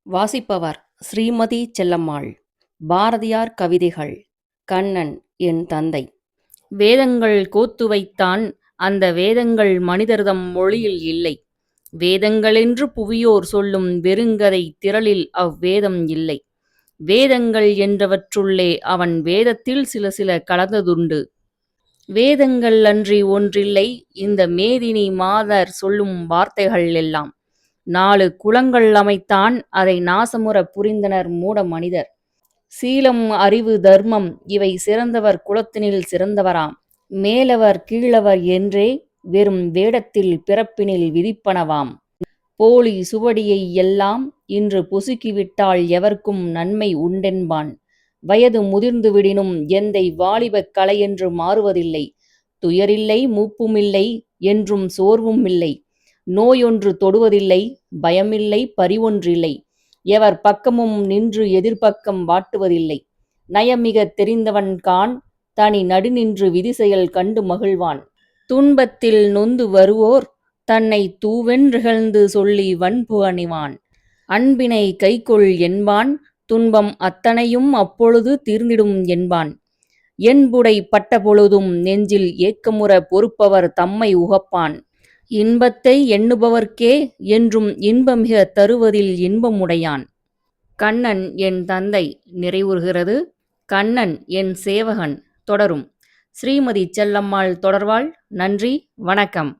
வாசிப்பவர் ஸ்ரீமதி செல்லம்மாள். பாரதியார் கவிதைகள். கண்ணன் என் தந்தை. வேதங்கள் கோத்து வைத்தான், அந்த வேதங்கள் மனிதர்தம் மொழியில் இல்லை. வேதங்களென்று புவியோர் சொல்லும் வெறுங்கதை திரளில் அவ்வேதம் இல்லை. வேதங்கள் என்றவற்றுள்ளே அவன் வேதத்தில் சில சில கலந்ததுண்டு. வேதங்கள் அன்றி ஒன்றில்லை இந்த மேதினி மாதர் சொல்லும் வார்த்தைகள் எல்லாம். 4 குலங்கள் அமைத்தான், அதை நாசமுறப் புரிந்தனர் மூட மனிதர். சீலம், அறிவு, தர்மம் இவை சிறந்தவர் குலத்தினில் சிறந்தவராம். மேலவர் கீழவர் என்றே வெறும் வேடத்தில் பிறப்பினில் விதிப்பனவாம். போலி சுவடியை எல்லாம் இன்று பொசுக்கிவிட்டால் எவர்க்கும் நன்மை உண்டென்பான். வயது முதிர்ந்துவிடினும் எந்தை வாலிபக் கலையென்று மாறுவதில்லை. துயரில்லை, மூப்புமில்லை, என்றும் சோர்வுமில்லை. நோயொன்று தொடுவதில்லை, பயமில்லை, பரிவொன்றில்லை. எவர் பக்கமும் நின்று எதிர்ப்பக்கம் வாட்டுவதில்லை. நயமிகத் தெரிந்தவன் காண், தனி நடுநின்று விதிசெயல் கண்டு மகிழ்வான். துன்பத்தில் நொந்து வருவோர் தன்னைத் தூவென்றிகழ்ந்து சொல்லி வன்புகனிவான். அன்பினை கைக்கொள் என்பான், துன்பம் அத்தனையும் அப்பொழுது தீர்ந்திடும் என்பான். என்புடை பட்டபொழுதும் நெஞ்சில் ஏக்கமுற பொறுப்பவர் தம்மை உகப்பான். இன்பத்தை எண்ணுபவர்க்கே என்றும் இன்பமிகத் தருவதில் இன்பமுடையான். கண்ணன் என் தந்தை நிறைவுறுகிறது. கண்ணன் என் சேவகன் தொடரும். ஸ்ரீமதி செல்லம்மாள் தொடர்வாள். நன்றி, வணக்கம்.